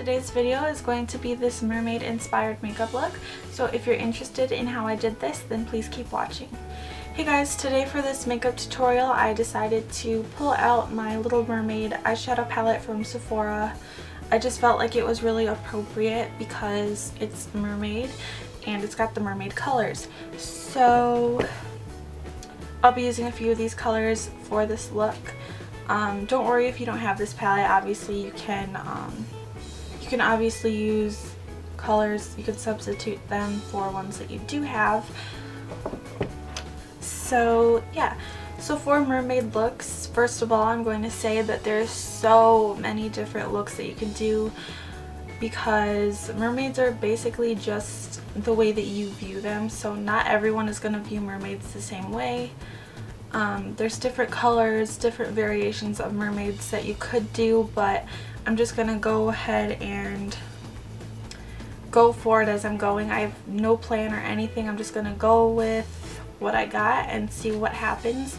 Today's video is going to be this mermaid inspired makeup look, so if you're interested in how I did this, then please keep watching. Hey guys, today for this makeup tutorial I decided to pull out my Little Mermaid eyeshadow palette from Sephora. I just felt like it was really appropriate because it's mermaid and it's got the mermaid colors. So I'll be using a few of these colors for this look. Don't worry if you don't have this palette. Obviously you can obviously use colors. You can substitute them for ones that you do have. So yeah, so for mermaid looks, first of all I'm going to say that there's so many different looks that you can do because mermaids are basically just the way that you view them, so not everyone is going to view mermaids the same way. There's different colors, different variations of mermaids that you could do, but I'm just gonna go ahead and go for it as I'm going. I have no plan or anything. I'm just gonna go with what I got and see what happens.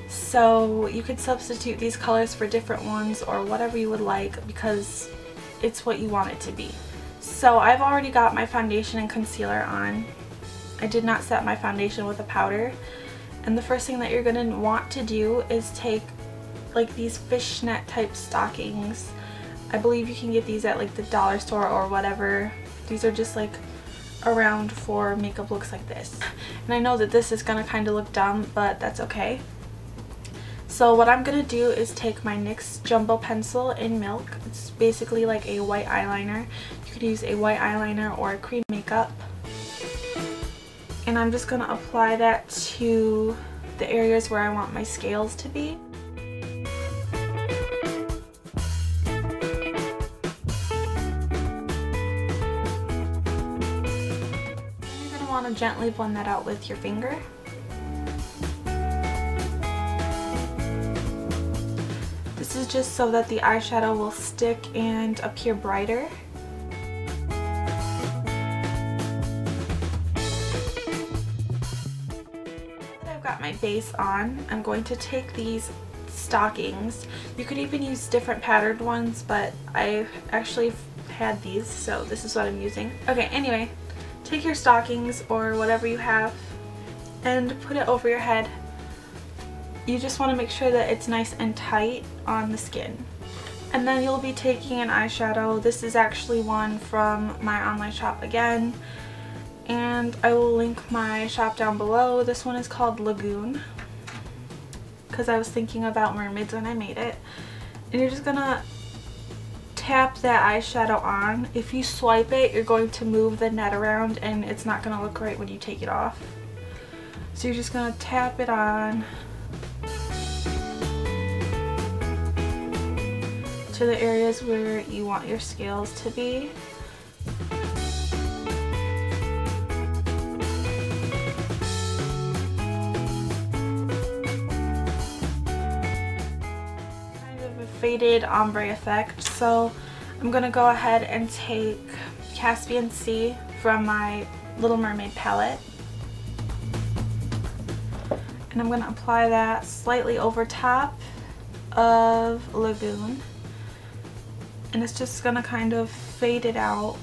So you could substitute these colors for different ones or whatever you would like because it's what you want it to be. So I've already got my foundation and concealer on. I did not set my foundation with a powder. And the first thing that you're going to want to do is take like these fishnet type stockings. I believe you can get these at like the dollar store or whatever. These are just like around for makeup looks like this. And I know that this is going to kind of look dumb, but that's okay. So what I'm going to do is take my NYX Jumbo Pencil in Milk. It's basically like a white eyeliner. You could use a white eyeliner or a cream makeup. And I'm just going to apply that to the areas where I want my scales to be. You're going to want to gently blend that out with your finger. This is just so that the eyeshadow will stick and appear brighter. Got my base on, I'm going to take these stockings. You could even use different patterned ones, but I actually had these, so this is what I'm using. Okay, anyway, take your stockings or whatever you have and put it over your head. You just want to make sure that it's nice and tight on the skin. And then you'll be taking an eyeshadow. This is actually one from my online shop again. And I will link my shop down below. This one is called Lagoon because I was thinking about mermaids when I made it. And you're just gonna tap that eyeshadow on. If you swipe it, you're going to move the net around and it's not gonna look right when you take it off. So you're just gonna tap it on to the areas where you want your scales to be. Faded ombre effect, so I'm gonna go ahead and take Caspian Sea from my Little Mermaid palette, and I'm gonna apply that slightly over top of Lagoon, and it's just gonna kind of fade it out.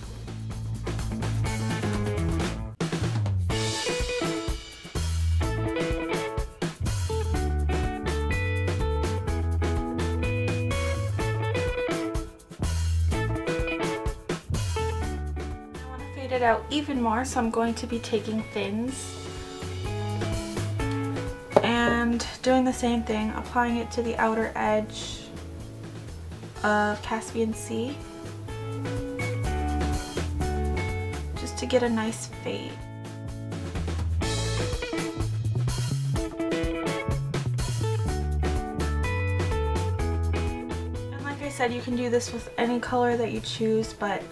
It out even more, so I'm going to be taking fins and doing the same thing, applying it to the outer edge of Caspian Sea just to get a nice fade. And like I said, you can do this with any color that you choose, but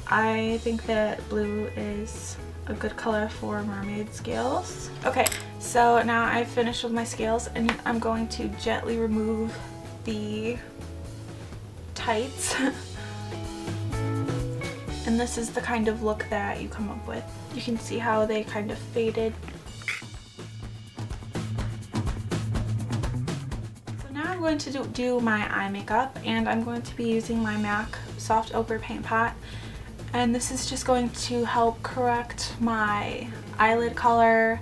I think that blue is a good color for mermaid scales. Okay, so now I've finished with my scales and I'm going to gently remove the tights. And this is the kind of look that you come up with. You can see how they kind of faded. So now I'm going to do my eye makeup, and I'm going to be using my MAC soft ochre paint pot, and this is just going to help correct my eyelid color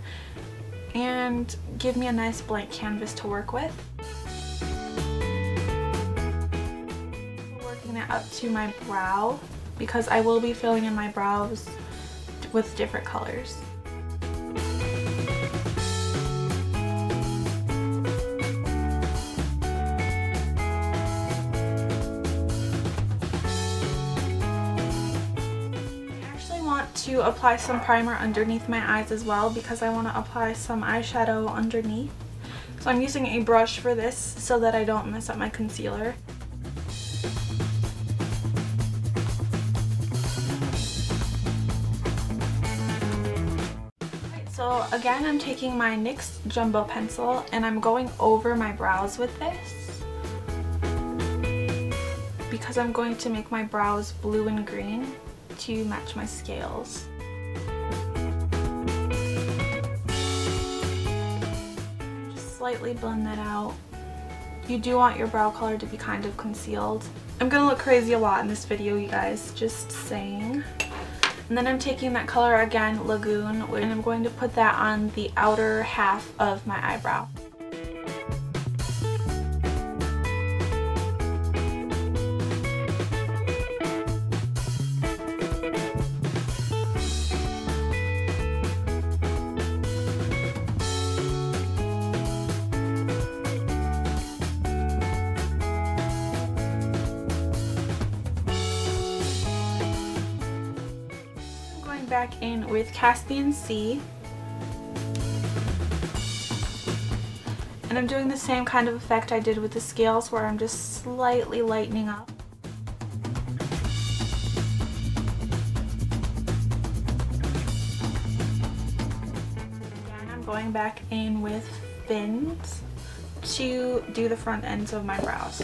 and give me a nice blank canvas to work with. Working it up to my brow because I will be filling in my brows with different colors. To apply some primer underneath my eyes as well because I want to apply some eyeshadow underneath. So I'm using a brush for this so that I don't mess up my concealer. So again, I'm taking my NYX Jumbo pencil and I'm going over my brows with this because I'm going to make my brows blue and green to match my scales. Just slightly blend that out. You do want your brow color to be kind of concealed. I'm gonna look crazy a lot in this video, you guys, just saying. And then I'm taking that color again, Lagoon, and I'm going to put that on the outer half of my eyebrow. Back in with Caspian Sea, and I'm doing the same kind of effect I did with the scales where I'm just slightly lightening up. Again, I'm going back in with fins to do the front ends of my brows.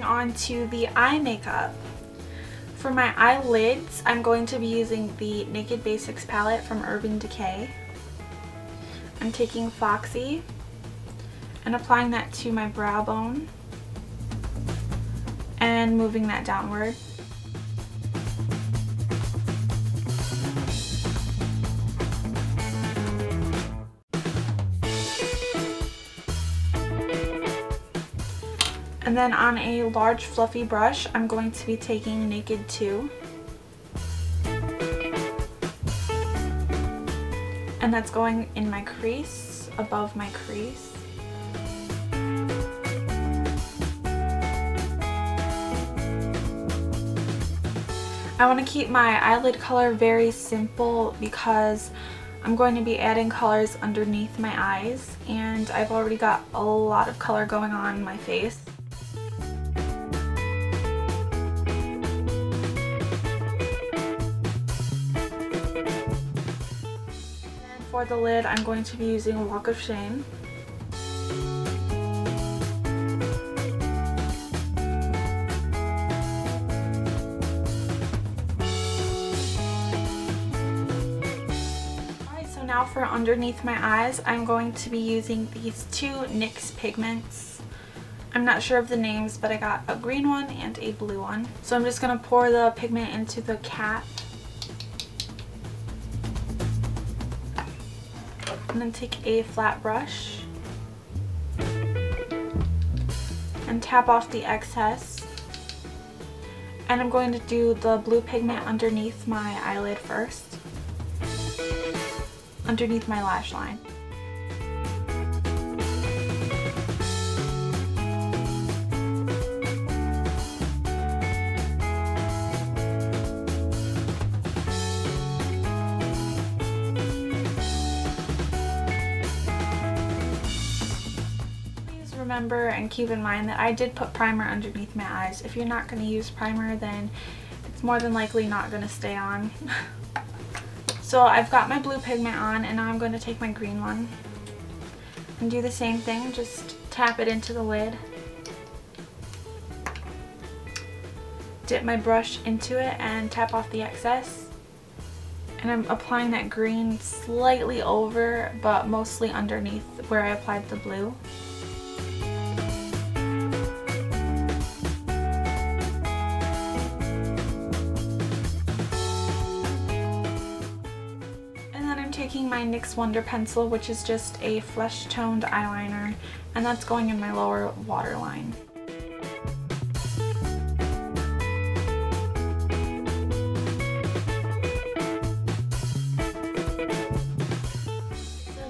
On to the eye makeup. For my eyelids, I'm going to be using the Naked Basics palette from Urban Decay. I'm taking Foxy and applying that to my brow bone and moving that downward. And then on a large fluffy brush, I'm going to be taking Naked 2. And that's going in my crease, above my crease. I want to keep my eyelid color very simple because I'm going to be adding colors underneath my eyes, and I've already got a lot of color going on in my face. For the lid, I'm going to be using Walk of Shame. Alright, so now for underneath my eyes, I'm going to be using these two NYX pigments. I'm not sure of the names, but I got a green one and a blue one. So I'm just going to pour the pigment into the cap. And then take a flat brush and tap off the excess. And I'm going to do the blue pigment underneath my eyelid first, underneath my lash line. Remember and keep in mind that I did put primer underneath my eyes. If you're not going to use primer, then it's more than likely not going to stay on. So I've got my blue pigment on, and now I'm going to take my green one and do the same thing. Just tap it into the lid dip my brush into it and tap off the excess. And I'm applying that green slightly over, but mostly underneath where I applied the blue. Taking my NYX Wonder Pencil, which is just a flesh toned eyeliner, and that's going in my lower waterline.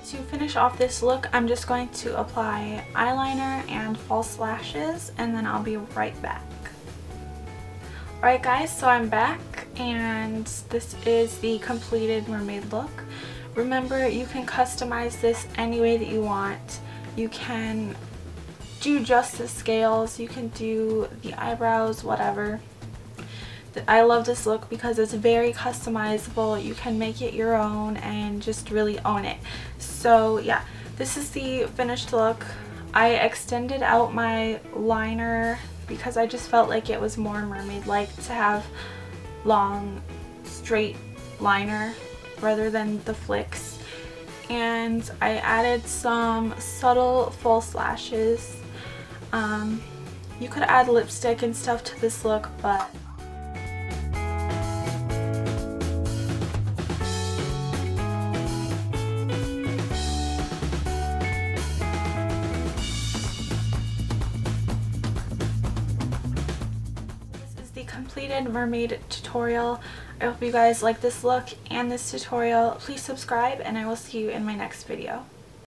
So to finish off this look, I'm just going to apply eyeliner and false lashes, and then I'll be right back. Alright guys, so I'm back, and this is the completed mermaid look. Remember, you can customize this any way that you want. You can do just the scales, you can do the eyebrows, whatever. I love this look because it's very customizable. You can make it your own and just really own it. So yeah, this is the finished look. I extended out my liner because I just felt like it was more mermaid-like to have long, straight liner rather than the flicks. And I added some subtle false lashes. You could add lipstick and stuff to this look, but completed mermaid tutorial. I hope you guys like this look and this tutorial. Please subscribe, and I will see you in my next video.